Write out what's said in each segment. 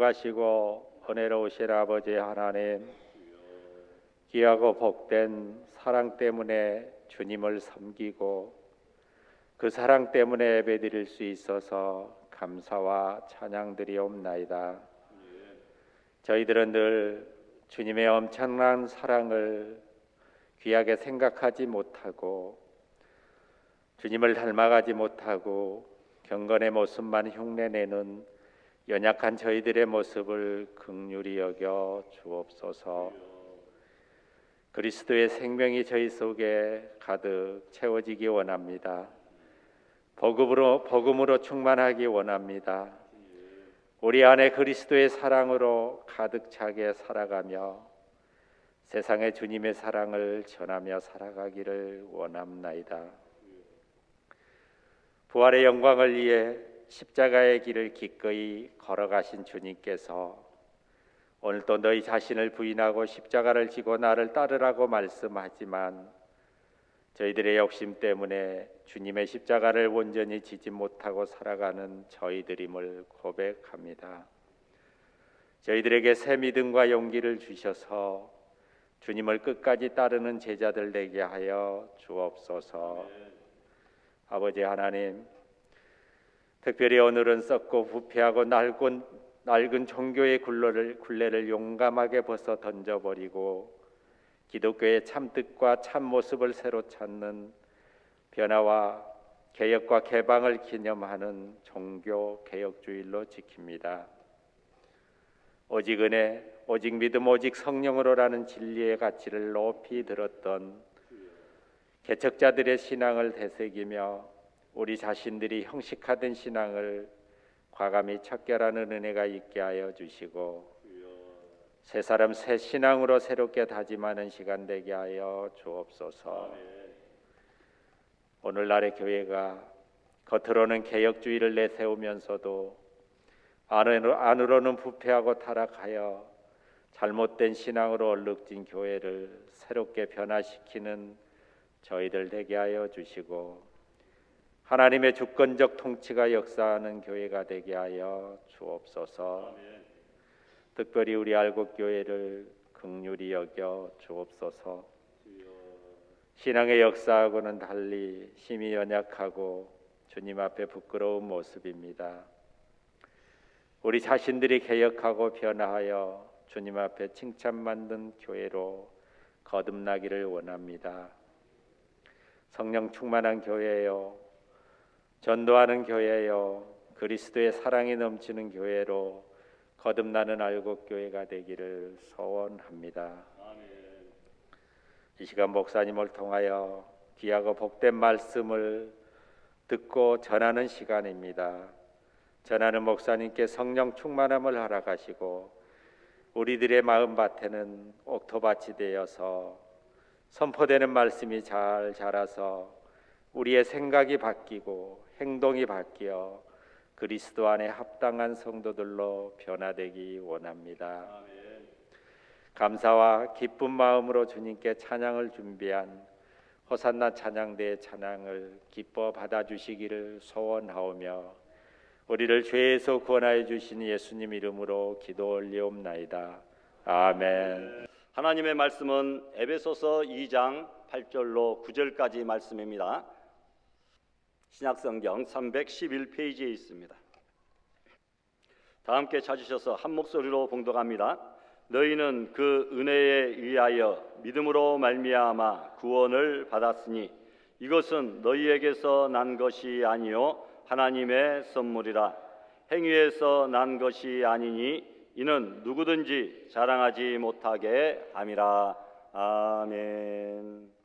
거룩하시고 은혜로우신 아버지 하나님, 귀하고 복된 사랑 때문에 주님을 섬기고 그 사랑 때문에 예배드릴 수 있어서 감사와 찬양드리옵나이다. 저희들은 늘 주님의 엄청난 사랑을 귀하게 생각하지 못하고 주님을 닮아가지 못하고 경건의 모습만 흉내내는 연약한 저희들의 모습을 긍휼히 여겨 주옵소서. 그리스도의 생명이 저희 속에 가득 채워지기 원합니다. 복음으로 충만하기 원합니다. 우리 안에 그리스도의 사랑으로 가득 차게 살아가며 세상에 주님의 사랑을 전하며 살아가기를 원합나이다. 부활의 영광을 위해 십자가의 길을 기꺼이 걸어가신 주님께서 오늘도 너희 자신을 부인하고 십자가를 지고 나를 따르라고 말씀하지만 저희들의 욕심 때문에 주님의 십자가를 온전히 지지 못하고 살아가는 저희들임을 고백합니다. 저희들에게 새 믿음과 용기를 주셔서 주님을 끝까지 따르는 제자들 되게 하여 주옵소서. 아버지 하나님, 특별히 오늘은 썩고 부패하고 낡은 종교의 굴레를 용감하게 벗어 던져버리고 기독교의 참뜻과 참모습을 새로 찾는 변화와 개혁과 개방을 기념하는 종교 개혁주일로 지킵니다. 오직 은혜, 오직 믿음, 오직 성령으로라는 진리의 가치를 높이 들었던 개척자들의 신앙을 되새기며 우리 자신들이 형식화된 신앙을 과감히 척결하는 은혜가 있게 하여 주시고 새 사람 새 신앙으로 새롭게 다짐하는 시간 되게 하여 주옵소서. 오늘날의 교회가 겉으로는 개혁주의를 내세우면서도 안으로는 부패하고 타락하여 잘못된 신앙으로 얼룩진 교회를 새롭게 변화시키는 저희들 되게 하여 주시고 하나님의 주권적 통치가 역사하는 교회가 되게 하여 주옵소서. 특별히 우리 알곡교회를 긍휼히 여겨 주옵소서. 신앙의 역사하고는 달리 힘이 연약하고 주님 앞에 부끄러운 모습입니다. 우리 자신들이 개혁하고 변화하여 주님 앞에 칭찬받는 교회로 거듭나기를 원합니다. 성령 충만한 교회요, 전도하는 교회요, 그리스도의 사랑이 넘치는 교회로 거듭나는 알곡교회가 되기를 소원합니다. 이 시간 목사님을 통하여 귀하고 복된 말씀을 듣고 전하는 시간입니다. 전하는 목사님께 성령 충만함을 허락하시고 우리들의 마음밭에는 옥토밭이 되어서 선포되는 말씀이 잘 자라서 우리의 생각이 바뀌고 행동이 바뀌어 그리스도 안에 합당한 성도들로 변화되기 원합니다. 감사와 기쁜 마음으로 주님께 찬양을 준비한 호산나 찬양대의 찬양을 기뻐 받아주시기를 소원하오며 우리를 죄에서 구원하여 주신 예수님 이름으로 기도 올리옵나이다. 아멘. 하나님의 말씀은 에베소서 2장 8절로 9절까지 말씀입니다. 신약성경 311페이지에 있습니다. 다 함께 찾으셔서 한 목소리로 봉독합니다. 너희는 그 은혜에 의하여 믿음으로 말미암아 구원을 받았으니 이것은 너희에게서 난 것이 아니요 하나님의 선물이라. 행위에서 난 것이 아니니 이는 누구든지 자랑하지 못하게 함이라. 아멘.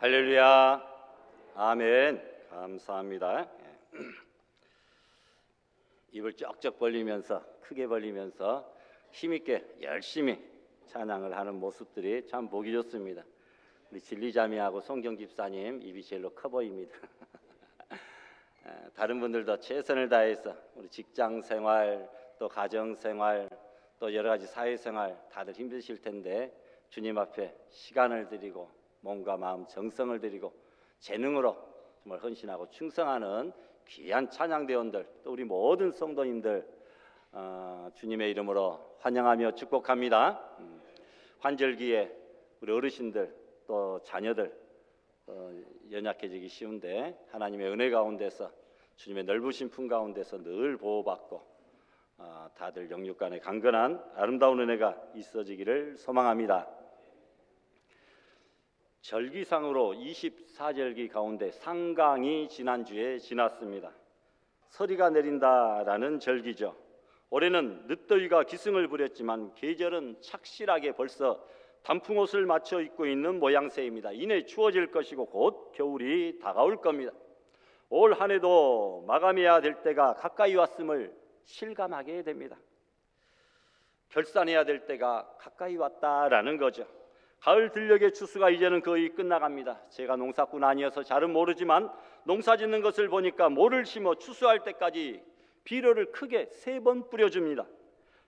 할렐루야. 아멘. 감사합니다. 입을 쩍쩍 벌리면서 크게 벌리면서 힘있게 열심히 찬양을 하는 모습들이 참 보기 좋습니다. 우리 진리자매하고 송경 집사님 입이 제일로 커 보입니다. 다른 분들도 최선을 다해서 우리 직장 생활 또 가정 생활 또 여러 가지 사회 생활 다들 힘드실 텐데 주님 앞에 시간을 드리고 몸과 마음 정성을 드리고 재능으로 정말 헌신하고 충성하는 귀한 찬양대원들 또 우리 모든 성도님들 주님의 이름으로 환영하며 축복합니다. 환절기에 우리 어르신들 또 자녀들 연약해지기 쉬운데 하나님의 은혜 가운데서 주님의 넓으신 품 가운데서 늘 보호받고 다들 영육간에 강건한 아름다운 은혜가 있어지기를 소망합니다. 절기상으로 24절기 가운데 상강이 지난주에 지났습니다. 서리가 내린다라는 절기죠. 올해는 늦더위가 기승을 부렸지만 계절은 착실하게 벌써 단풍옷을 맞춰 입고 있는 모양새입니다. 이내 추워질 것이고 곧 겨울이 다가올 겁니다. 올 한 해도 마감해야 될 때가 가까이 왔음을 실감하게 됩니다. 결산해야 될 때가 가까이 왔다라는 거죠. 가을 들녘의 추수가 이제는 거의 끝나갑니다. 제가 농사꾼 아니어서 잘은 모르지만 농사 짓는 것을 보니까 모를 심어 추수할 때까지 비료를 크게 3번 뿌려줍니다.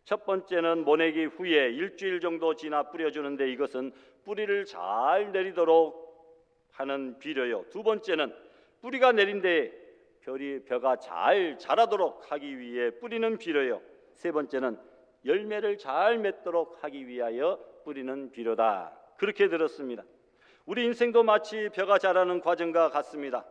첫 번째는 모내기 후에 일주일 정도 지나 뿌려주는데 이것은 뿌리를 잘 내리도록 하는 비료요. 두 번째는 뿌리가 내린 데에 벼가 잘 자라도록 하기 위해 뿌리는 비료요. 세 번째는 열매를 잘 맺도록 하기 위하여 뿌리는 비료다. 그렇게 들었습니다. 우리 인생도 마치 벼가 자라는 과정과 같습니다.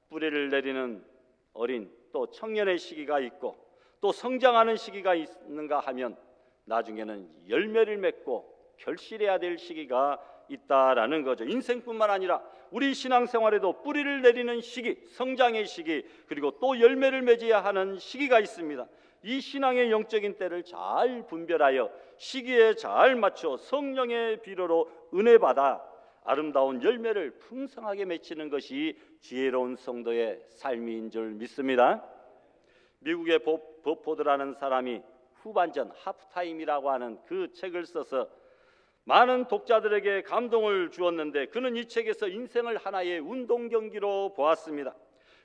뿌리를 내리는 어린 또 청년의 시기가 있고 또 성장하는 시기가 있는가 하면 나중에는 열매를 맺고 결실해야 될 시기가 있다라는 거죠. 인생뿐만 아니라 우리 신앙생활에도 뿌리를 내리는 시기, 성장의 시기, 그리고 또 열매를 맺어야 하는 시기가 있습니다. 이 신앙의 영적인 때를 잘 분별하여 시기에 잘 맞춰 성령의 비료로 은혜 받아 아름다운 열매를 풍성하게 맺히는 것이 지혜로운 성도의 삶인 줄 믿습니다. 미국의 법 버포드라는 사람이 후반전 하프타임이라고 하는 그 책을 써서 많은 독자들에게 감동을 주었는데 그는 이 책에서 인생을 하나의 운동 경기로 보았습니다.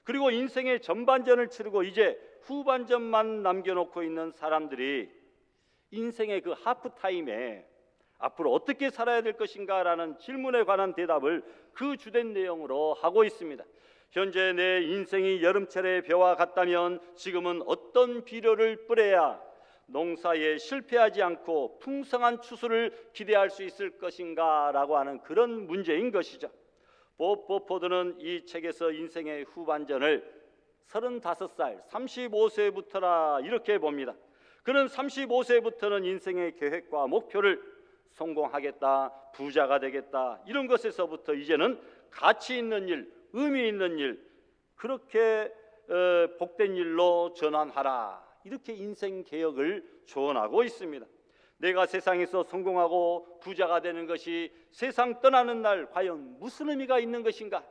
그리고 인생의 전반전을 치르고 이제 후반전만 남겨놓고 있는 사람들이 인생의 그 하프타임에 앞으로 어떻게 살아야 될 것인가라는 질문에 관한 대답을 그 주된 내용으로 하고 있습니다. 현재 내 인생이 여름철의 벼와 같다면 지금은 어떤 비료를 뿌려야 농사에 실패하지 않고 풍성한 추수를 기대할 수 있을 것인가 라고 하는 그런 문제인 것이죠. 법 버포드는 이 책에서 인생의 후반전을 35살, 35세부터라 이렇게 봅니다. 그는 35세부터는 인생의 계획과 목표를 성공하겠다, 부자가 되겠다 이런 것에서부터 이제는 가치 있는 일, 의미 있는 일, 그렇게 복된 일로 전환하라 이렇게 인생 개혁을 조언하고 있습니다. 내가 세상에서 성공하고 부자가 되는 것이 세상 떠나는 날 과연 무슨 의미가 있는 것인가?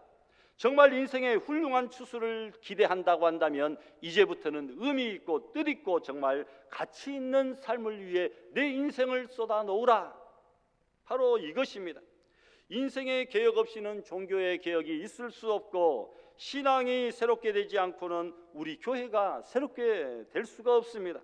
정말 인생의 훌륭한 추수를 기대한다고 한다면 이제부터는 의미 있고 뜻 있고 정말 가치 있는 삶을 위해 내 인생을 쏟아 놓으라. 바로 이것입니다. 인생의 개혁 없이는 종교의 개혁이 있을 수 없고 신앙이 새롭게 되지 않고는 우리 교회가 새롭게 될 수가 없습니다.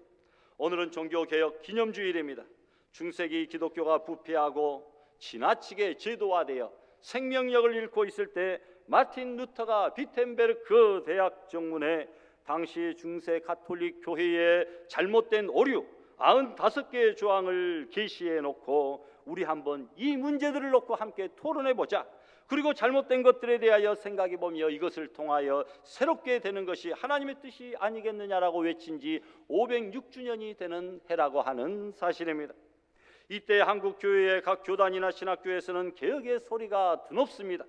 오늘은 종교개혁 기념주일입니다. 중세기 기독교가 부패하고 지나치게 제도화되어 생명력을 잃고 있을 때 마틴 루터가 비텐베르크 대학 정문에 당시 중세 가톨릭 교회의 잘못된 오류 95개의 조항을 게시해 놓고 우리 한번 이 문제들을 놓고 함께 토론해 보자. 그리고 잘못된 것들에 대하여 생각해 보며 이것을 통하여 새롭게 되는 것이 하나님의 뜻이 아니겠느냐라고 외친 지 506주년이 되는 해라고 하는 사실입니다. 이때 한국 교회의 각 교단이나 신학교에서는 개혁의 소리가 드높습니다.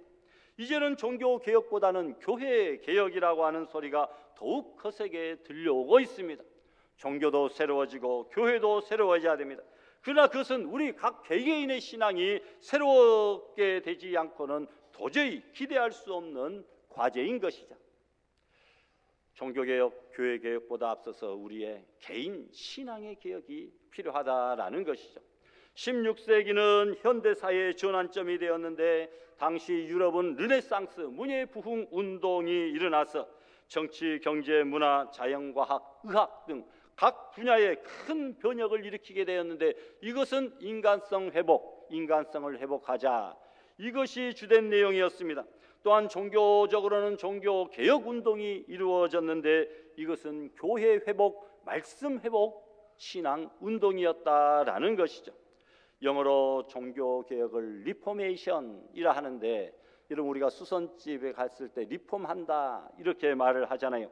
이제는 종교 개혁보다는 교회 개혁이라고 하는 소리가 더욱 거세게 들려오고 있습니다. 종교도 새로워지고 교회도 새로워져야 됩니다. 그러나 그것은 우리 각 개개인의 신앙이 새롭게 되지 않고는 도저히 기대할 수 없는 과제인 것이죠. 종교개혁, 교회개혁보다 앞서서 우리의 개인 신앙의 개혁이 필요하다라는 것이죠. 16세기는 현대사회의 전환점이 되었는데 당시 유럽은 르네상스 문예부흥 운동이 일어나서 정치, 경제, 문화, 자연과학, 의학 등 각 분야에 큰 변혁을 일으키게 되었는데 이것은 인간성 회복, 인간성을 회복하자, 이것이 주된 내용이었습니다. 또한 종교적으로는 종교개혁 운동이 이루어졌는데 이것은 교회 회복, 말씀 회복, 신앙 운동이었다라는 것이죠. 영어로 종교개혁을 리포메이션이라 하는데, 여러분 우리가 수선집에 갔을 때 리폼한다 이렇게 말을 하잖아요.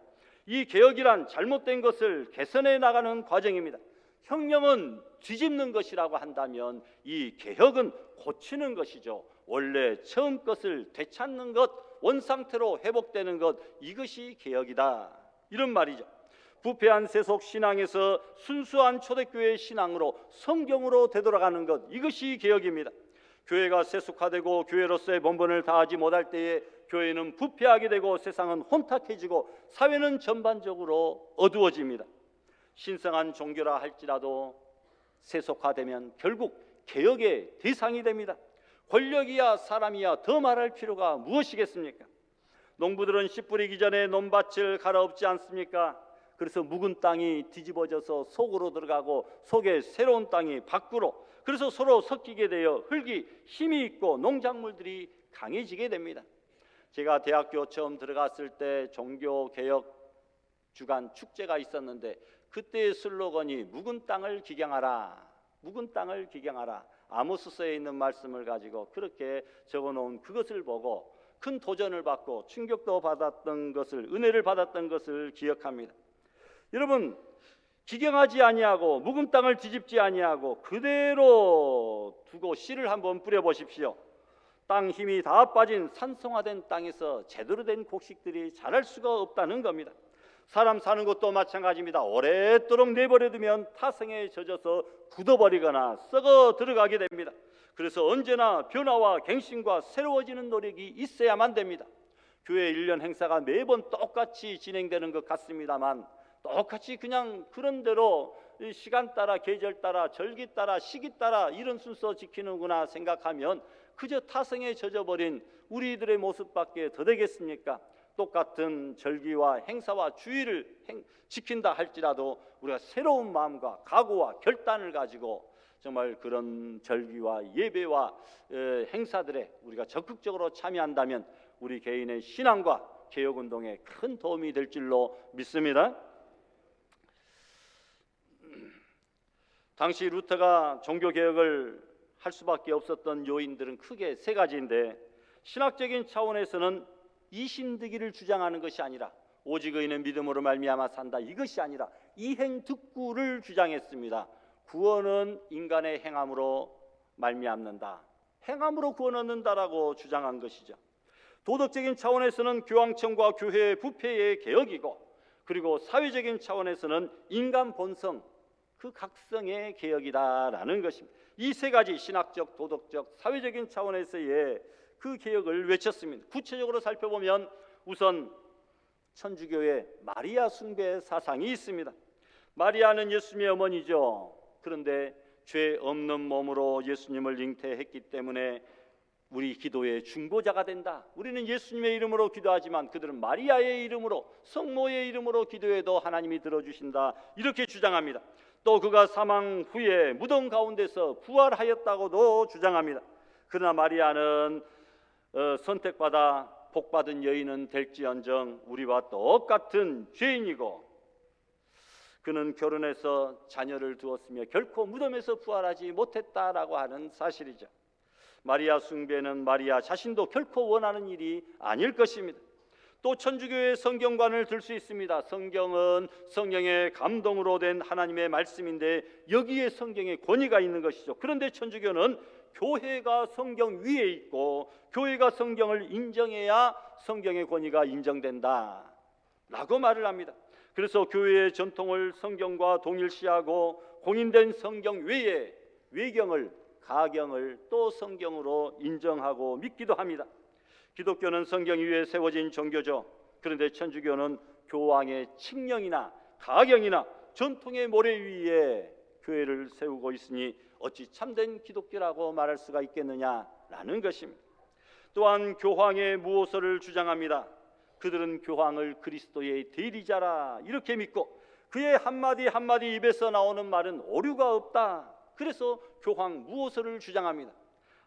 이 개혁이란 잘못된 것을 개선해 나가는 과정입니다. 혁명은 뒤집는 것이라고 한다면 이 개혁은 고치는 것이죠. 원래 처음 것을 되찾는 것, 원상태로 회복되는 것, 이것이 개혁이다, 이런 말이죠. 부패한 세속 신앙에서 순수한 초대교회 신앙으로 성경으로 되돌아가는 것, 이것이 개혁입니다. 교회가 세속화되고 교회로서의 본분을 다하지 못할 때에 교회는 부패하게 되고 세상은 혼탁해지고 사회는 전반적으로 어두워집니다. 신성한 종교라 할지라도 세속화되면 결국 개혁의 대상이 됩니다. 권력이야 사람이야 더 말할 필요가 무엇이겠습니까? 농부들은 씨 뿌리기 전에 논밭을 갈아엎지 않습니까? 그래서 묵은 땅이 뒤집어져서 속으로 들어가고 속에 새로운 땅이 밖으로, 그래서 서로 섞이게 되어 흙이 힘이 있고 농작물들이 강해지게 됩니다. 제가 대학교 처음 들어갔을 때 종교개혁 주간 축제가 있었는데 그때의 슬로건이 묵은 땅을 기경하라, 묵은 땅을 기경하라, 아모스서에 있는 말씀을 가지고 그렇게 적어놓은 그것을 보고 큰 도전을 받고 충격도 받았던 것을, 은혜를 받았던 것을 기억합니다. 여러분, 기경하지 아니하고 묵은 땅을 뒤집지 아니하고 그대로 두고 씨를 한번 뿌려보십시오. 땅 힘이 다 빠진 산성화된 땅에서 제대로 된 곡식들이 자랄 수가 없다는 겁니다. 사람 사는 것도 마찬가지입니다. 오랫도록 내버려두면 타성에 젖어서 굳어버리거나 썩어 들어가게 됩니다. 그래서 언제나 변화와 갱신과 새로워지는 노력이 있어야만 됩니다. 교회 1년 행사가 매번 똑같이 진행되는 것 같습니다만 똑같이 그냥 그런 대로 시간 따라, 계절 따라, 절기 따라, 시기 따라 이런 순서 지키는구나 생각하면 그저 타성에 젖어버린 우리들의 모습밖에 더 되겠습니까? 똑같은 절기와 행사와 주의를 지킨다 할지라도 우리가 새로운 마음과 각오와 결단을 가지고 정말 그런 절기와 예배와 행사들에 우리가 적극적으로 참여한다면 우리 개인의 신앙과 개혁운동에 큰 도움이 될 줄로 믿습니다. 당시 루터가 종교개혁을 할 수밖에 없었던 요인들은 크게 세 가지인데, 신학적인 차원에서는 이신득이를 주장하는 것이 아니라 오직 의인은 믿음으로 말미암아 산다, 이것이 아니라 이행득구를 주장했습니다. 구원은 인간의 행함으로 말미암는다, 행함으로 구원 얻는다라고 주장한 것이죠. 도덕적인 차원에서는 교황청과 교회의 부패의 개혁이고, 그리고 사회적인 차원에서는 인간 본성, 그 각성의 개혁이다라는 것입니다. 이 세 가지 신학적, 도덕적, 사회적인 차원에서의 그 개혁을 외쳤습니다. 구체적으로 살펴보면 우선 천주교의 마리아 숭배 사상이 있습니다. 마리아는 예수님의 어머니죠. 그런데 죄 없는 몸으로 예수님을 잉태했기 때문에 우리 기도의 중보자가 된다. 우리는 예수님의 이름으로 기도하지만 그들은 마리아의 이름으로, 성모의 이름으로 기도해도 하나님이 들어주신다, 이렇게 주장합니다. 또 그가 사망 후에 무덤 가운데서 부활하였다고도 주장합니다. 그러나 마리아는 선택받아 복받은 여인은 될지언정 우리와 똑같은 죄인이고, 그는 결혼해서 자녀를 두었으며 결코 무덤에서 부활하지 못했다라고 하는 사실이죠. 마리아 숭배는 마리아 자신도 결코 원하는 일이 아닐 것입니다. 또 천주교의 성경관을 들 수 있습니다. 성경은 성령의 감동으로 된 하나님의 말씀인데 여기에 성경의 권위가 있는 것이죠. 그런데 천주교는 교회가 성경 위에 있고 교회가 성경을 인정해야 성경의 권위가 인정된다 라고 말을 합니다. 그래서 교회의 전통을 성경과 동일시하고 공인된 성경 외에 외경을, 가경을 또 성경으로 인정하고 믿기도 합니다. 기독교는 성경 위에 세워진 종교죠. 그런데 천주교는 교황의 칙령이나 가경이나 전통의 모래 위에 교회를 세우고 있으니 어찌 참된 기독교라고 말할 수가 있겠느냐라는 것입니다. 또한 교황의 무호서를 주장합니다. 그들은 교황을 그리스도의 대리자라 이렇게 믿고 그의 한마디 한마디 입에서 나오는 말은 오류가 없다. 그래서 교황 무호서를 주장합니다.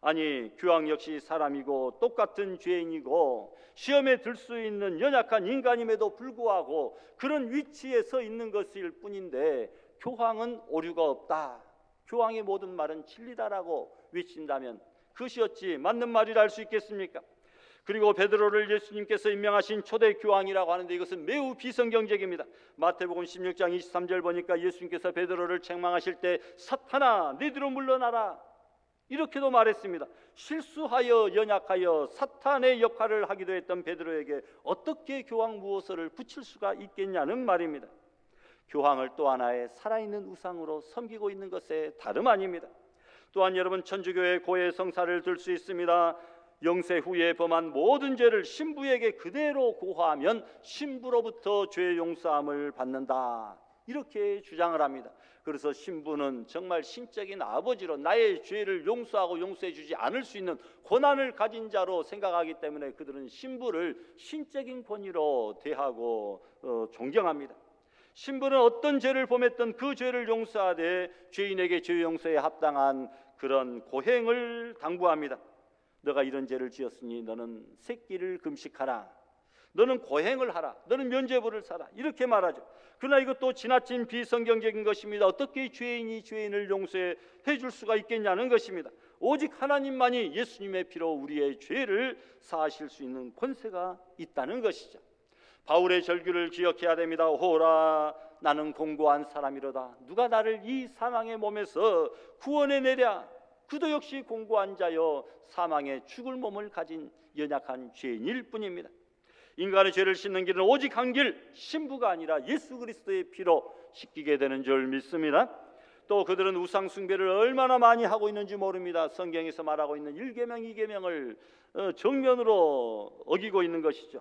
아니, 교황 역시 사람이고 똑같은 죄인이고 시험에 들 수 있는 연약한 인간임에도 불구하고 그런 위치에 서 있는 것일 뿐인데 교황은 오류가 없다, 교황의 모든 말은 진리다라고 외친다면 그것이 어찌 맞는 말이라 할 수 있겠습니까? 그리고 베드로를 예수님께서 임명하신 초대 교황이라고 하는데 이것은 매우 비성경적입니다. 마태복음 16장 23절 보니까 예수님께서 베드로를 책망하실 때 사탄아 내 뒤로 물러나라 이렇게도 말했습니다. 실수하여 연약하여 사탄의 역할을 하기도 했던 베드로에게 어떻게 교황 무호서를 붙일 수가 있겠냐는 말입니다. 교황을 또 하나의 살아있는 우상으로 섬기고 있는 것에 다름 아닙니다. 또한 여러분, 천주교의 고해 성사를 들 수 있습니다. 영세 후에 범한 모든 죄를 신부에게 그대로 고하면 신부로부터 죄 용서함을 받는다 이렇게 주장을 합니다. 그래서 신부는 정말 신적인 아버지로 나의 죄를 용서하고 용서해 주지 않을 수 있는 권한을 가진 자로 생각하기 때문에 그들은 신부를 신적인 권위로 대하고 존경합니다. 신부는 어떤 죄를 범했던 그 죄를 용서하되 죄인에게 죄 용서에 합당한 그런 고행을 당부합니다. 너가 이런 죄를 지었으니 너는 새끼를 금식하라, 너는 고행을 하라, 너는 면죄부를 사라 이렇게 말하죠. 그러나 이것도 지나친 비성경적인 것입니다. 어떻게 죄인이 죄인을 용서해 줄 수가 있겠냐는 것입니다. 오직 하나님만이 예수님의 피로 우리의 죄를 사하실 수 있는 권세가 있다는 것이죠. 바울의 절규를 기억해야 됩니다. 호라 나는 공고한 사람이로다. 누가 나를 이 사망의 몸에서 구원해내랴. 그도 역시 공고한 자여 사망의 죽을 몸을 가진 연약한 죄인일 뿐입니다. 인간의 죄를 씻는 길은 오직 한 길, 신부가 아니라 예수 그리스도의 피로 씻기게 되는 줄 믿습니다. 또 그들은 우상 숭배를 얼마나 많이 하고 있는지 모릅니다. 성경에서 말하고 있는 1계명, 2계명을 정면으로 어기고 있는 것이죠.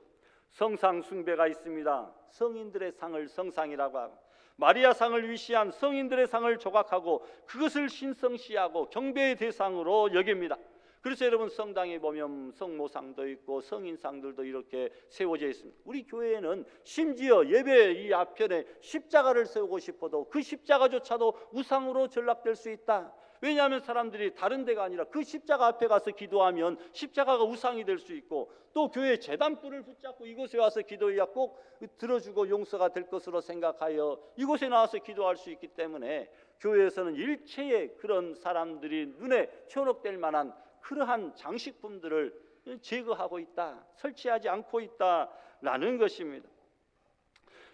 성상 숭배가 있습니다. 성인들의 상을 성상이라고 하고 마리아 상을 위시한 성인들의 상을 조각하고 그것을 신성시하고 경배의 대상으로 여깁니다. 그래서 여러분, 성당에 보면 성모상도 있고 성인상들도 이렇게 세워져 있습니다. 우리 교회에는 심지어 예배 이 앞편에 십자가를 세우고 싶어도 그 십자가조차도 우상으로 전락될 수 있다. 왜냐하면 사람들이 다른 데가 아니라 그 십자가 앞에 가서 기도하면 십자가가 우상이 될 수 있고 또 교회 제단불을 붙잡고 이곳에 와서 기도해야 꼭 들어주고 용서가 될 것으로 생각하여 이곳에 나와서 기도할 수 있기 때문에 교회에서는 일체의 그런 사람들이 눈에 현혹될 만한 그러한 장식품들을 제거하고 있다, 설치하지 않고 있다라는 것입니다.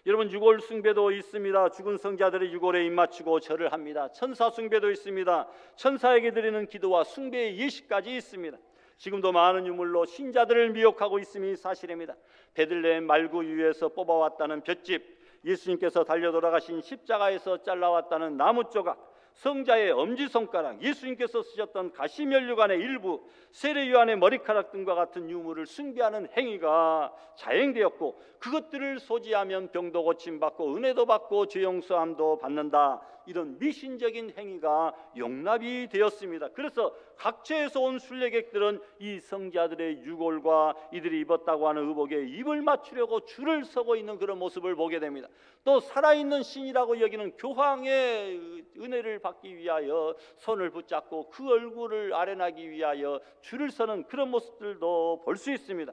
여러분, 유골 숭배도 있습니다. 죽은 성자들의 유골에 입맞추고 절을 합니다. 천사 숭배도 있습니다. 천사에게 드리는 기도와 숭배의 예식까지 있습니다. 지금도 많은 유물로 신자들을 미혹하고 있음이 사실입니다. 베들레헴 말구 위에서 뽑아왔다는 볏짚, 예수님께서 달려 돌아가신 십자가에서 잘라왔다는 나무 조각, 성자의 엄지손가락, 예수님께서 쓰셨던 가시면류관의 일부, 세례요한의 머리카락 등과 같은 유물을 숭배하는 행위가 자행되었고 그것들을 소지하면 병도 고침받고 은혜도 받고 죄 용서함도 받는다, 이런 미신적인 행위가 용납이 되었습니다. 그래서 각처에서 온 순례객들은 이 성자들의 유골과 이들이 입었다고 하는 의복에 입을 맞추려고 줄을 서고 있는 그런 모습을 보게 됩니다. 또 살아있는 신이라고 여기는 교황의 은혜를 받기 위하여 손을 붙잡고 그 얼굴을 아련하기 위하여 줄을 서는 그런 모습들도 볼 수 있습니다.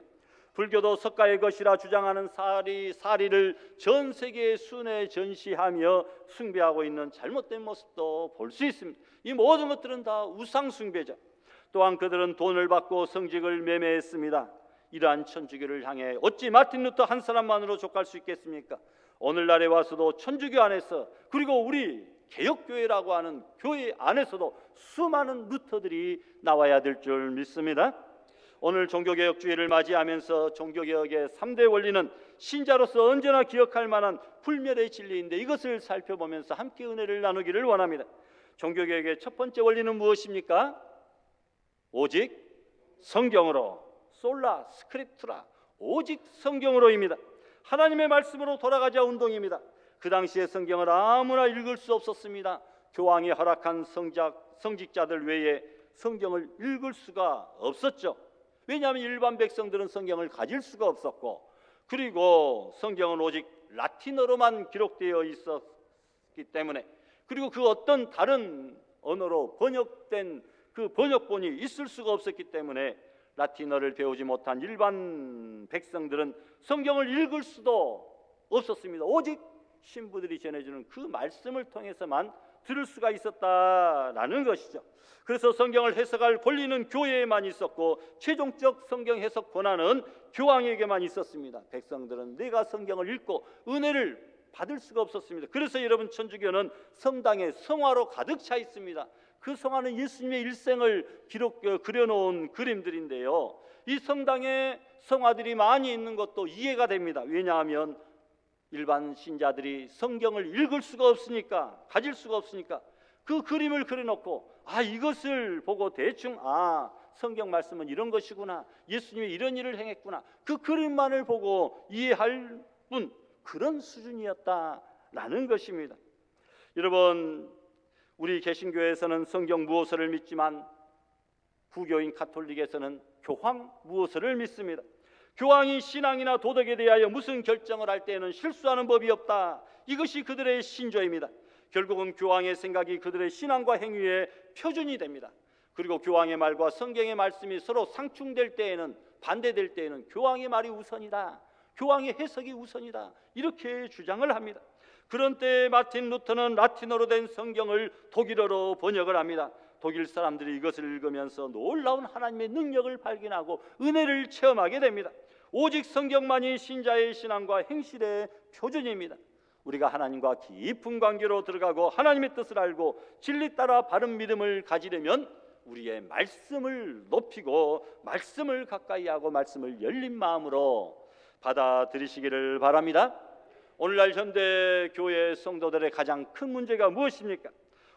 불교도 석가의 것이라 주장하는 사리를 전 세계의 순회에 전시하며 숭배하고 있는 잘못된 모습도 볼 수 있습니다. 이 모든 것들은 다 우상 숭배죠. 또한 그들은 돈을 받고 성직을 매매했습니다. 이러한 천주교를 향해 어찌 마틴 루터 한 사람만으로 족할 수 있겠습니까? 오늘날에 와서도 천주교 안에서, 그리고 우리 개혁교회라고 하는 교회 안에서도 수많은 루터들이 나와야 될 줄 믿습니다. 오늘 종교개혁주의를 맞이하면서 종교개혁의 3대 원리는 신자로서 언제나 기억할 만한 불멸의 진리인데 이것을 살펴보면서 함께 은혜를 나누기를 원합니다. 종교개혁의 첫 번째 원리는 무엇입니까? 오직 성경으로, 솔라 스크립투라, 오직 성경으로입니다. 하나님의 말씀으로 돌아가자 운동입니다. 그 당시에 성경을 아무나 읽을 수 없었습니다. 교황이 허락한 성직자들 외에 성경을 읽을 수가 없었죠. 왜냐하면 일반 백성들은 성경을 가질 수가 없었고, 그리고 성경은 오직 라틴어로만 기록되어 있었기 때문에, 그리고 그 어떤 다른 언어로 번역된 그 번역본이 있을 수가 없었기 때문에 라틴어를 배우지 못한 일반 백성들은 성경을 읽을 수도 없었습니다. 오직 신부들이 전해주는 그 말씀을 통해서만 들을 수가 있었다라는 것이죠. 그래서 성경을 해석할 권리는 교회에만 있었고 최종적 성경 해석 권한은 교황에게만 있었습니다. 백성들은 내가 성경을 읽고 은혜를 받을 수가 없었습니다. 그래서 여러분, 천주교는 성당에 성화로 가득 차 있습니다. 그 성화는 예수님의 일생을 그려놓은 그림들인데요, 이 성당에 성화들이 많이 있는 것도 이해가 됩니다. 왜냐하면 일반 신자들이 성경을 읽을 수가 없으니까, 가질 수가 없으니까 그 그림을 그려놓고 이것을 보고 대충 성경 말씀은 이런 것이구나, 예수님이 이런 일을 행했구나, 그 그림만을 보고 이해할 뿐, 그런 수준이었다라는 것입니다. 여러분, 우리 개신교에서는 성경 무호서를 믿지만 부교인 가톨릭에서는 교황 무호서를 믿습니다. 교황이 신앙이나 도덕에 대하여 무슨 결정을 할 때에는 실수하는 법이 없다. 이것이 그들의 신조입니다. 결국은 교황의 생각이 그들의 신앙과 행위의 표준이 됩니다. 그리고 교황의 말과 성경의 말씀이 서로 상충될 때에는, 반대될 때에는 교황의 말이 우선이다, 교황의 해석이 우선이다, 이렇게 주장을 합니다. 그런 때에 마틴 루터는 라틴어로 된 성경을 독일어로 번역을 합니다. 독일 사람들이 이것을 읽으면서 놀라운 하나님의 능력을 발견하고 은혜를 체험하게 됩니다. 오직 성경만이 신자의 신앙과 행실의 표준입니다. 우리가 하나님과 깊은 관계로 들어가고 하나님의 뜻을 알고 진리 따라 바른 믿음을 가지려면 우리의 말씀을 높이고 말씀을 가까이 하고 말씀을 열린 마음으로 받아들이시기를 바랍니다. 오늘날 현대 교회 성도들의 가장 큰 문제가 무엇입니까?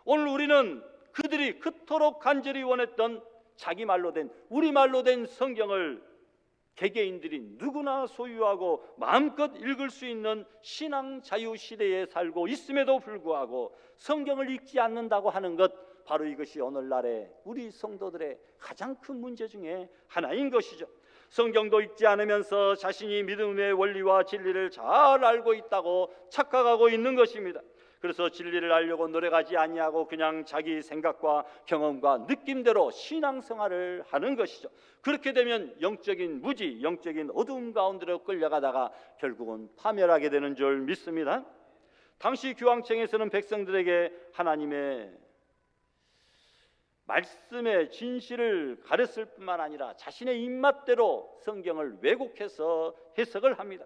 오늘 우리는 그들이 그토록 간절히 원했던 자기 말로 된, 우리말로 된 성경을 개개인들이 누구나 소유하고 마음껏 읽을 수 있는 신앙 자유 시대에 살고 있음에도 불구하고 성경을 읽지 않는다고 하는 것, 바로 이것이 오늘날의 우리 성도들의 가장 큰 문제 중에 하나인 것이죠. 성경도 읽지 않으면서 자신이 믿음의 원리와 진리를 잘 알고 있다고 착각하고 있는 것입니다. 그래서 진리를 알려고 노력하지 아니하고 그냥 자기 생각과 경험과 느낌대로 신앙생활을 하는 것이죠. 그렇게 되면 영적인 무지, 영적인 어두움 가운데로 끌려가다가 결국은 파멸하게 되는 줄 믿습니다. 당시 교황청에서는 백성들에게 하나님의 말씀의 진실을 가르칠 뿐만 아니라 자신의 입맛대로 성경을 왜곡해서 해석을 합니다.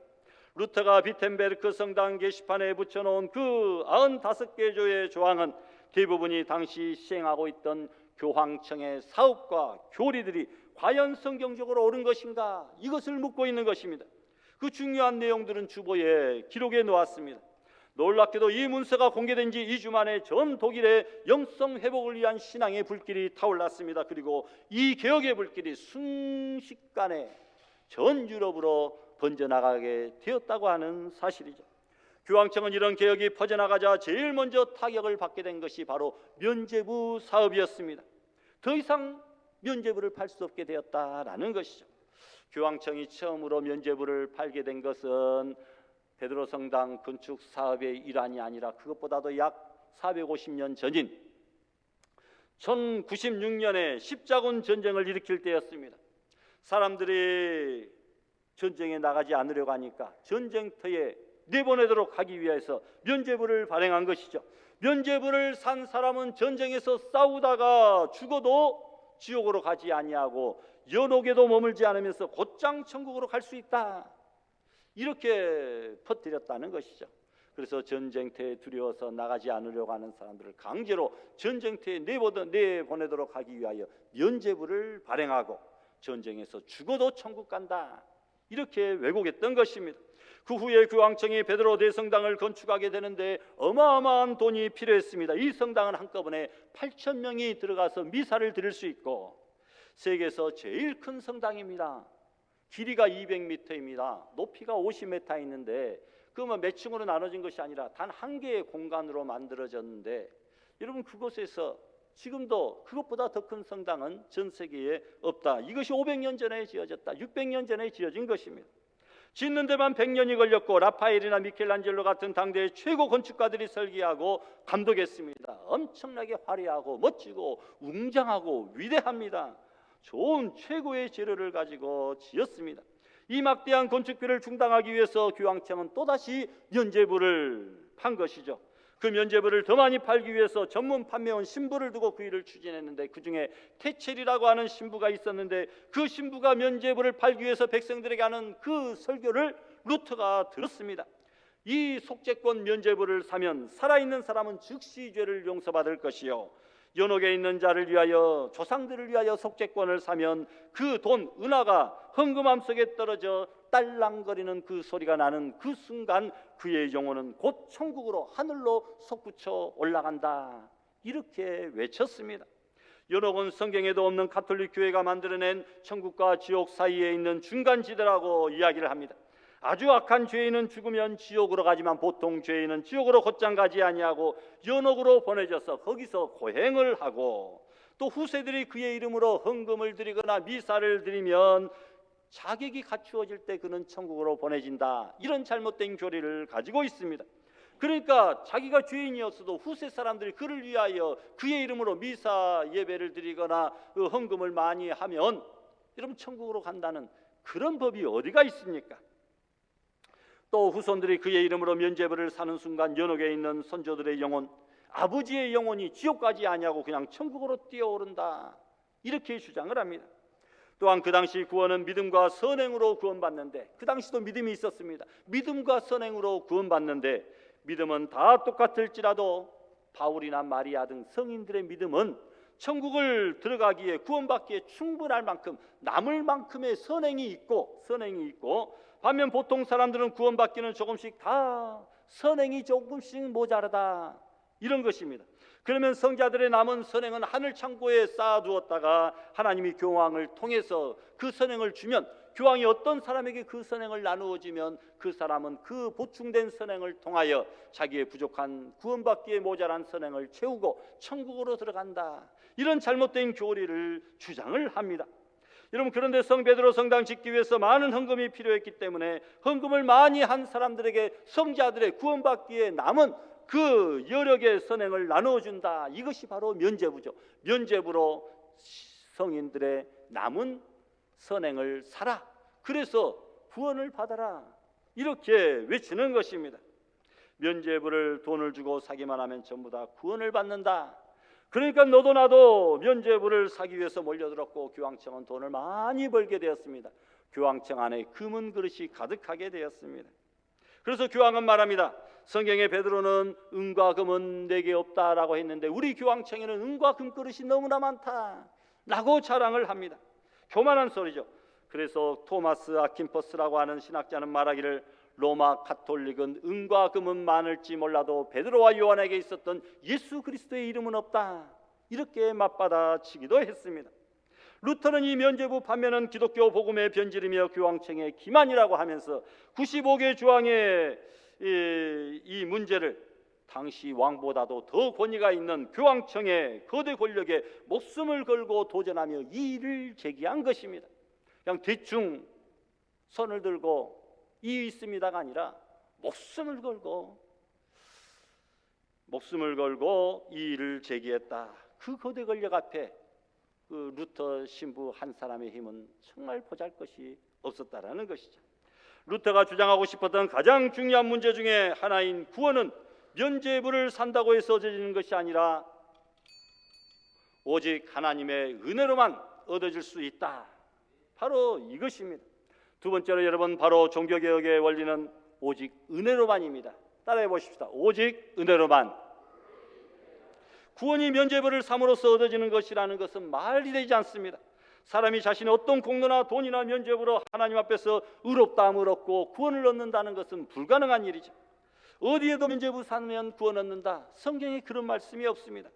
루터가 비텐베르크 성당 게시판에 붙여놓은 그 95개 조의 조항은 대부분이 당시 시행하고 있던 교황청의 사업과 교리들이 과연 성경적으로 옳은 것인가, 이것을 묻고 있는 것입니다. 그 중요한 내용들은 주보에 기록해 놓았습니다. 놀랍게도 이 문서가 공개된 지 2주 만에 전 독일의 영성 회복을 위한 신앙의 불길이 타올랐습니다. 그리고 이 개혁의 불길이 순식간에 전 유럽으로 번져나가게 되었다고 하는 사실이죠. 교황청은 이런 개혁이 퍼져나가자 제일 먼저 타격을 받게 된 것이 바로 면죄부 사업이었습니다. 더 이상 면죄부를 팔 수 없게 되었다라는 것이죠. 교황청이 처음으로 면죄부를 팔게 된 것은 베드로 성당 건축 사업의 일환이 아니라 그것보다도 약 450년 전인 1096년에 십자군 전쟁을 일으킬 때였습니다. 사람들이 전쟁에 나가지 않으려고 하니까 전쟁터에 내보내도록 하기 위해서 면죄부를 발행한 것이죠. 면죄부를 산 사람은 전쟁에서 싸우다가 죽어도 지옥으로 가지 아니하고 연옥에도 머물지 않으면서 곧장 천국으로 갈 수 있다, 이렇게 퍼뜨렸다는 것이죠. 그래서 전쟁터에 두려워서 나가지 않으려고 하는 사람들을 강제로 전쟁터에 내보내도록 하기 위하여 면죄부를 발행하고 전쟁에서 죽어도 천국 간다, 이렇게 왜곡했던 것입니다. 그 후에 교황청이 베드로 대성당을 건축하게 되는데 어마어마한 돈이 필요했습니다. 이 성당은 한꺼번에 8,000명이 들어가서 미사를 드릴 수 있고 세계에서 제일 큰 성당입니다. 길이가 200m입니다. 높이가 50m 있는데 그러면 몇 층으로 나눠진 것이 아니라 단 한 개의 공간으로 만들어졌는데 여러분 그곳에서 지금도 그것보다 더 큰 성당은 전 세계에 없다. 이것이 500년 전에 지어졌다. 600년 전에 지어진 것입니다. 짓는 데만 100년이 걸렸고 라파엘이나 미켈란젤로 같은 당대의 최고 건축가들이 설계하고 감독했습니다. 엄청나게 화려하고 멋지고 웅장하고 위대합니다. 좋은 최고의 재료를 가지고 지었습니다. 이 막대한 건축비를 충당하기 위해서 교황청은 또다시 면죄부를 판 것이죠. 그 면죄부를 더 많이 팔기 위해서 전문 판매원 신부를 두고 그 일을 추진했는데 그 중에 테첼이라고 하는 신부가 있었는데 그 신부가 면죄부를 팔기 위해서 백성들에게 하는 그 설교를 루터가 들었습니다. 이 속죄권 면죄부를 사면 살아있는 사람은 즉시 죄를 용서받을 것이요 연옥에 있는 자를 위하여 조상들을 위하여 속죄권을 사면 그 돈 은하가 헌금함 속에 떨어져 딸랑거리는 그 소리가 나는 그 순간 그의 영혼은 곧 천국으로 하늘로 솟구쳐 올라간다. 이렇게 외쳤습니다. 연옥은 성경에도 없는 가톨릭 교회가 만들어낸 천국과 지옥 사이에 있는 중간지대라고 이야기를 합니다. 아주 악한 죄인은 죽으면 지옥으로 가지만 보통 죄인은 지옥으로 곧장 가지 아니하고 연옥으로 보내져서 거기서 고행을 하고 또 후세들이 그의 이름으로 헌금을 드리거나 미사를 드리면 자격이 갖추어질 때 그는 천국으로 보내진다. 이런 잘못된 교리를 가지고 있습니다. 그러니까 자기가 죄인이었어도 후세 사람들이 그를 위하여 그의 이름으로 미사 예배를 드리거나 헌금을 많이 하면 여러분 천국으로 간다는 그런 법이 어디가 있습니까? 또 후손들이 그의 이름으로 면죄부를 사는 순간 연옥에 있는 선조들의 영혼, 아버지의 영혼이 지옥 가지 아니하고 그냥 천국으로 뛰어오른다. 이렇게 주장을 합니다. 또한 그 당시 구원은 믿음과 선행으로 구원받는데 그 당시도 믿음이 있었습니다. 믿음과 선행으로 구원받는데 믿음은 다 똑같을지라도 바울이나 마리아 등 성인들의 믿음은 천국을 들어가기에 구원받기에 충분할 만큼 남을 만큼의 선행이 있고 반면 보통 사람들은 구원받기는 조금씩 다 선행이 조금씩 모자라다. 이런 것입니다. 그러면 성자들의 남은 선행은 하늘 창고에 쌓아두었다가 하나님이 교황을 통해서 그 선행을 주면 교황이 어떤 사람에게 그 선행을 나누어 주면 그 사람은 그 보충된 선행을 통하여 자기의 부족한 구원받기에 모자란 선행을 채우고 천국으로 들어간다. 이런 잘못된 교리를 주장을 합니다. 여러분 그런데 성 베드로 성당 짓기 위해서 많은 헌금이 필요했기 때문에 헌금을 많이 한 사람들에게 성자들의 구원받기에 남은 그 여력의 선행을 나누어준다. 이것이 바로 면죄부죠. 면죄부로 성인들의 남은 선행을 사라. 그래서 구원을 받아라. 이렇게 외치는 것입니다. 면죄부를 돈을 주고 사기만 하면 전부 다 구원을 받는다. 그러니까 너도 나도 면죄부를 사기 위해서 몰려들었고 교황청은 돈을 많이 벌게 되었습니다. 교황청 안에 금은 그릇이 가득하게 되었습니다. 그래서 교황은 말합니다. 성경에 베드로는 은과 금은 내게 없다라고 했는데 우리 교황청에는 은과 금 그릇이 너무나 많다라고 자랑을 합니다. 교만한 소리죠. 그래서 토마스 아킨포스라고 하는 신학자는 말하기를 로마 가톨릭은 은과 금은 많을지 몰라도 베드로와 요한에게 있었던 예수 그리스도의 이름은 없다. 이렇게 맞받아치기도 했습니다. 루터는 이 면죄부 판매는 기독교 복음의 변질이며 교황청의 기만이라고 하면서 95개 조항의 이 문제를 당시 왕보다도 더 권위가 있는 교황청의 거대 권력에 목숨을 걸고 도전하며 이 일을 제기한 것입니다. 그냥 대충 손을 들고 이유 있습니다가 아니라 목숨을 걸고 이 일을 제기했다. 그 거대 권력 앞에 그 루터 신부 한 사람의 힘은 정말 보잘것이 없었다라는 것이죠. 루터가 주장하고 싶었던 가장 중요한 문제 중에 하나인 구원은 면죄부를 산다고 해서 얻어지는 것이 아니라 오직 하나님의 은혜로만 얻어질 수 있다. 바로 이것입니다. 두 번째로 여러분 바로 종교개혁의 원리는 오직 은혜로만입니다. 따라해 보십시다. 오직 은혜로만. 구원이 면죄부를 삼으로써 얻어지는 것이라는 것은 말이 되지 않습니다. 사람이 자신의 어떤 공로나 돈이나 면죄부로 하나님 앞에서 의롭다함을 얻고 구원을 얻는다는 것은 불가능한 일이죠. 어디에도 면죄부 삼으면 구원 얻는다, 성경에 그런 말씀이 없습니다.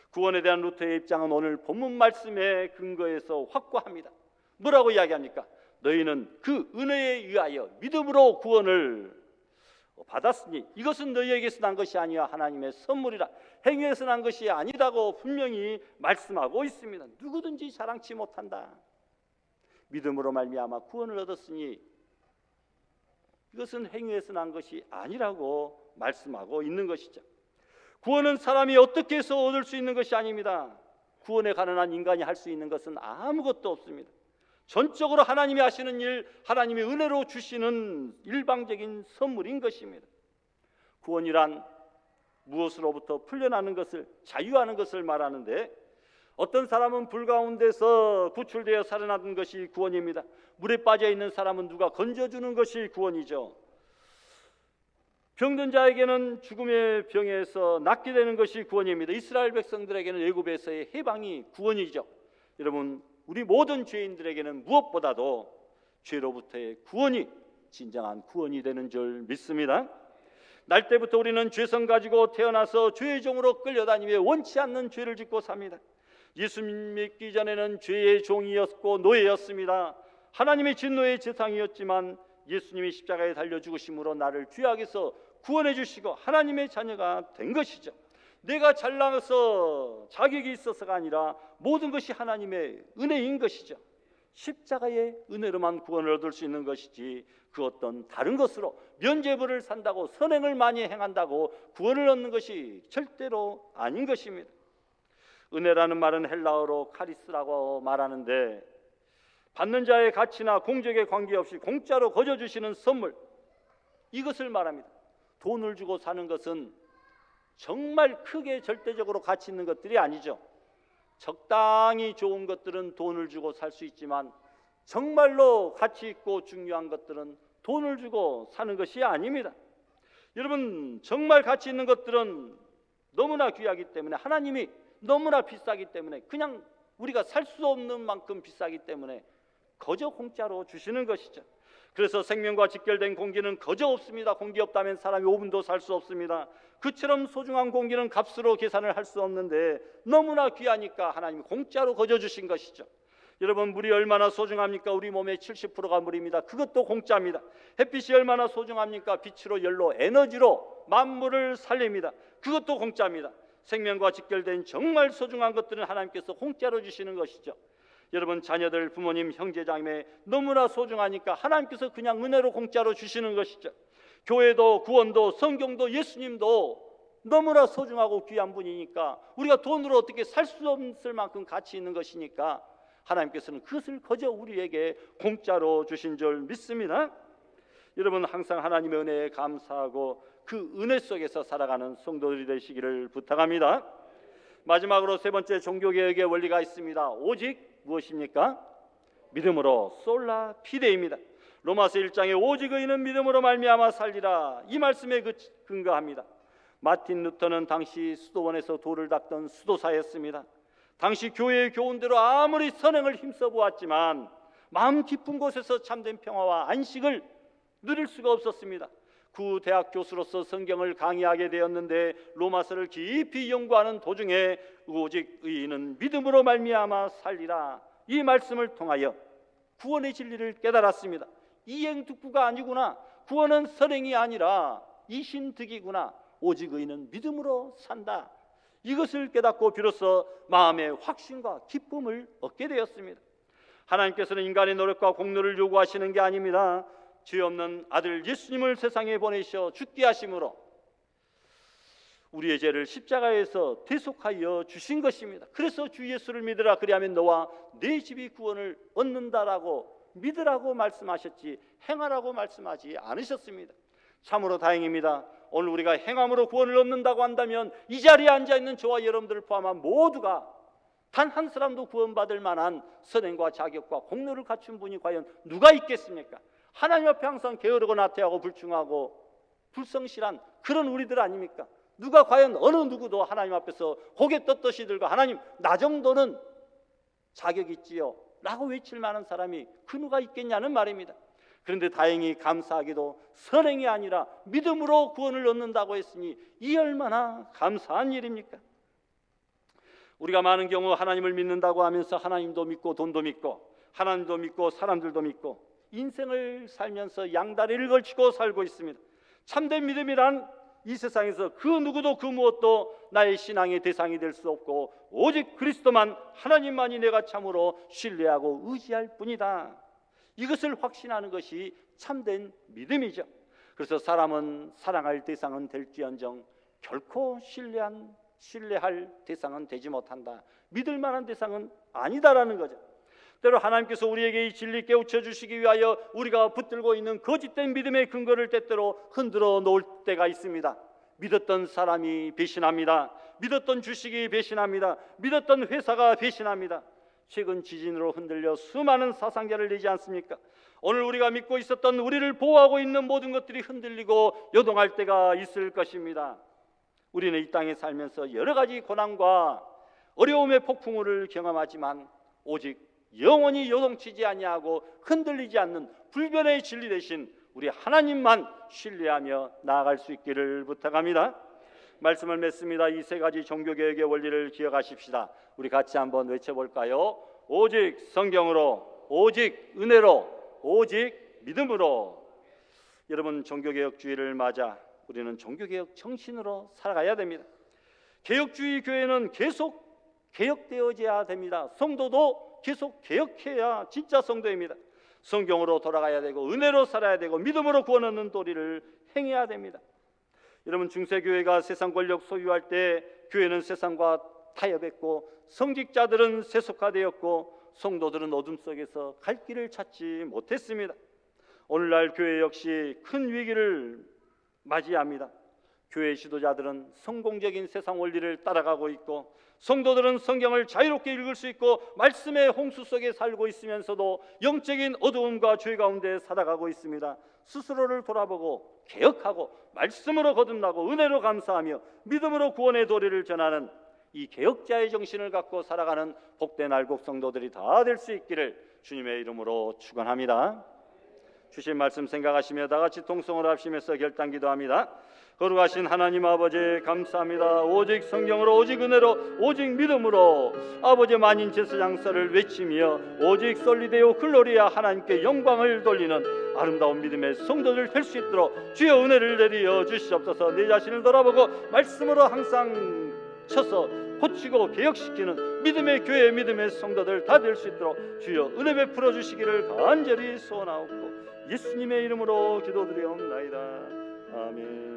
구원에 대한 루터의 입장은 오늘 본문 말씀에 근거해서 확고합니다. 뭐라고 이야기합니까? 너희는 그 은혜에 의하여 믿음으로 구원을 받았으니 이것은 너희에게서 난 것이 아니야 하나님의 선물이라. 행위에서 난 것이 아니라고 분명히 말씀하고 있습니다. 누구든지 자랑치 못한다. 믿음으로 말미암아 구원을 얻었으니 이것은 행위에서 난 것이 아니라고 말씀하고 있는 것이죠. 구원은 사람이 어떻게 해서 얻을 수 있는 것이 아닙니다. 구원에 가난한 인간이 할 수 있는 것은 아무것도 없습니다. 전적으로 하나님이 하시는 일, 하나님이 은혜로 주시는 일방적인 선물인 것입니다. 구원이란 무엇으로부터 풀려나는 것을, 자유하는 것을 말하는데, 어떤 사람은 불 가운데서 구출되어 살아나는 것이 구원입니다. 물에 빠져 있는 사람은 누가 건져주는 것이 구원이죠. 병든 자에게는 죽음의 병에서 낫게 되는 것이 구원입니다. 이스라엘 백성들에게는 애굽에서의 해방이 구원이죠. 여러분, 우리 모든 죄인들에게는 무엇보다도 죄로부터의 구원이 진정한 구원이 되는 줄 믿습니다. 날 때부터 우리는 죄성 가지고 태어나서 죄의 종으로 끌려다니며 원치 않는 죄를 짓고 삽니다. 예수 믿기 전에는 죄의 종이었고 노예였습니다. 하나님의 진노의 대상이었지만 예수님이 십자가에 달려 죽으심으로 나를 죄악에서 구원해 주시고 하나님의 자녀가 된 것이죠. 내가 잘나서 자격이 있어서가 아니라 모든 것이 하나님의 은혜인 것이죠. 십자가의 은혜로만 구원을 얻을 수 있는 것이지 그 어떤 다른 것으로 면죄부를 산다고 선행을 많이 행한다고 구원을 얻는 것이 절대로 아닌 것입니다. 은혜라는 말은 헬라어로 카리스라고 말하는데, 받는 자의 가치나 공적에 관계없이 공짜로 거저주시는 선물, 이것을 말합니다. 돈을 주고 사는 것은 정말 크게 절대적으로 가치 있는 것들이 아니죠. 적당히 좋은 것들은 돈을 주고 살 수 있지만 정말로 가치 있고 중요한 것들은 돈을 주고 사는 것이 아닙니다. 여러분, 정말 가치 있는 것들은 너무나 귀하기 때문에, 하나님이 너무나 비싸기 때문에, 그냥 우리가 살 수 없는 만큼 비싸기 때문에 거저 공짜로 주시는 것이죠. 그래서 생명과 직결된 공기는 거저 없습니다. 공기 없다면 사람이 5분도 살 수 없습니다. 그처럼 소중한 공기는 값으로 계산을 할 수 없는데 너무나 귀하니까 하나님이 공짜로 거저 주신 것이죠. 여러분, 물이 얼마나 소중합니까? 우리 몸의 70%가 물입니다. 그것도 공짜입니다. 햇빛이 얼마나 소중합니까? 빛으로, 열로, 에너지로 만물을 살립니다. 그것도 공짜입니다. 생명과 직결된 정말 소중한 것들은 하나님께서 공짜로 주시는 것이죠. 여러분, 자녀들, 부모님, 형제자매 너무나 소중하니까 하나님께서 그냥 은혜로 공짜로 주시는 것이죠. 교회도, 구원도, 성경도, 예수님도 너무나 소중하고 귀한 분이니까 우리가 돈으로 어떻게 살 수 없을 만큼 가치 있는 것이니까 하나님께서는 그것을 거저 우리에게 공짜로 주신 줄 믿습니다. 여러분, 항상 하나님의 은혜에 감사하고 그 은혜 속에서 살아가는 성도들이 되시기를 부탁합니다. 마지막으로 세 번째 종교개혁의 원리가 있습니다. 오직 무엇입니까? 믿음으로, 솔라 피데입니다. 로마서 1장에 오직 의인은 믿음으로 말미암아 살리라, 이 말씀에 근거합니다. 마틴 루터는 당시 수도원에서 돌을 닦던 수도사였습니다. 당시 교회의 교훈대로 아무리 선행을 힘써 보았지만 마음 깊은 곳에서 참된 평화와 안식을 누릴 수가 없었습니다. 구 대학 교수로서 성경을 강의하게 되었는데 로마서를 깊이 연구하는 도중에 오직 의인은 믿음으로 말미암아 살리라, 이 말씀을 통하여 구원의 진리를 깨달았습니다. 이행득구가 아니구나, 구원은 선행이 아니라 이신득이구나, 오직 의인은 믿음으로 산다, 이것을 깨닫고 비로소 마음의 확신과 기쁨을 얻게 되었습니다. 하나님께서는 인간의 노력과 공로를 요구하시는 게 아닙니다. 죄 없는 아들 예수님을 세상에 보내셔 죽게 하심으로 우리의 죄를 십자가에서 대속하여 주신 것입니다. 그래서 주 예수를 믿으라, 그리하면 너와 네 집이 구원을 얻는다라고 믿으라고 말씀하셨지 행하라고 말씀하지 않으셨습니다. 참으로 다행입니다. 오늘 우리가 행함으로 구원을 얻는다고 한다면 이 자리에 앉아있는 저와 여러분들을 포함한 모두가 단 한 사람도 구원받을 만한 선행과 자격과 공로를 갖춘 분이 과연 누가 있겠습니까? 하나님 앞에 항상 게으르고 나태하고 불충하고 불성실한 그런 우리들 아닙니까? 누가 과연 어느 누구도 하나님 앞에서 고개 떳떳이 들고 하나님 나 정도는 자격 있지요 라고 외칠 만한 사람이 그 누가 있겠냐는 말입니다. 그런데 다행히 감사하게도 선행이 아니라 믿음으로 구원을 얻는다고 했으니 이 얼마나 감사한 일입니까? 우리가 많은 경우 하나님을 믿는다고 하면서 하나님도 믿고 돈도 믿고 하나님도 믿고 사람들도 믿고 인생을 살면서 양다리를 걸치고 살고 있습니다. 참된 믿음이란 이 세상에서 그 누구도 그 무엇도 나의 신앙의 대상이 될 수 없고 오직 그리스도만, 하나님만이 내가 참으로 신뢰하고 의지할 뿐이다. 이것을 확신하는 것이 참된 믿음이죠. 그래서 사람은 사랑할 대상은 될지언정 결코 신뢰할 대상은 되지 못한다. 믿을 만한 대상은 아니다라는 거죠. 때로 하나님께서 우리에게 이 진리 깨우쳐 주시기 위하여 우리가 붙들고 있는 거짓된 믿음의 근거를 때때로 흔들어 놓을 때가 있습니다. 믿었던 사람이 배신합니다. 믿었던 주식이 배신합니다. 믿었던 회사가 배신합니다. 최근 지진으로 흔들려 수많은 사상자를 내지 않습니까? 오늘 우리가 믿고 있었던, 우리를 보호하고 있는 모든 것들이 흔들리고 요동할 때가 있을 것입니다. 우리는 이 땅에 살면서 여러 가지 고난과 어려움의 폭풍우를 경험하지만 오직 영원히 요동치지 아니하고 흔들리지 않는 불변의 진리 대신 우리 하나님만 신뢰하며 나아갈 수 있기를 부탁합니다. 말씀을 맺습니다. 이 세 가지 종교개혁의 원리를 기억하십시다. 우리 같이 한번 외쳐볼까요? 오직 성경으로, 오직 은혜로, 오직 믿음으로. 여러분, 종교개혁주의를 맞아 우리는 종교개혁 정신으로 살아가야 됩니다. 개혁주의 교회는 계속 개혁되어져야 됩니다. 성도도 계속 개혁해야 진짜 성도입니다. 성경으로 돌아가야 되고 은혜로 살아야 되고 믿음으로 구원 얻는 도리를 행해야 됩니다. 여러분, 중세교회가 세상 권력 소유할 때 교회는 세상과 타협했고 성직자들은 세속화되었고 성도들은 어둠 속에서 갈 길을 찾지 못했습니다. 오늘날 교회 역시 큰 위기를 맞이합니다. 교회 지도자들은 성공적인 세상 원리를 따라가고 있고 성도들은 성경을 자유롭게 읽을 수 있고 말씀의 홍수 속에 살고 있으면서도 영적인 어두움과 죄 가운데 살아가고 있습니다. 스스로를 돌아보고 개혁하고 말씀으로 거듭나고 은혜로 감사하며 믿음으로 구원의 도리를 전하는 이 개혁자의 정신을 갖고 살아가는 복된 알곡 성도들이 다 될 수 있기를 주님의 이름으로 축원합니다. 주신 말씀 생각하시며 다 같이 통성을 합심해서 결단 기도합니다. 거룩하신 하나님 아버지, 감사합니다. 오직 성경으로, 오직 은혜로, 오직 믿음으로 아버지 만인 제사장사를 외치며 오직 솔리데오 글로리아, 하나님께 영광을 돌리는 아름다운 믿음의 성도들 될 수 있도록 주여 은혜를 내리어 주시옵소서. 내 자신을 돌아보고 말씀으로 항상 쳐서 고치고 개혁시키는 믿음의 교회, 믿음의 성도들 다 될 수 있도록 주여 은혜 베풀어 주시기를 간절히 소원하옵고 예수님의 이름으로 기도드리옵나이다. 아멘.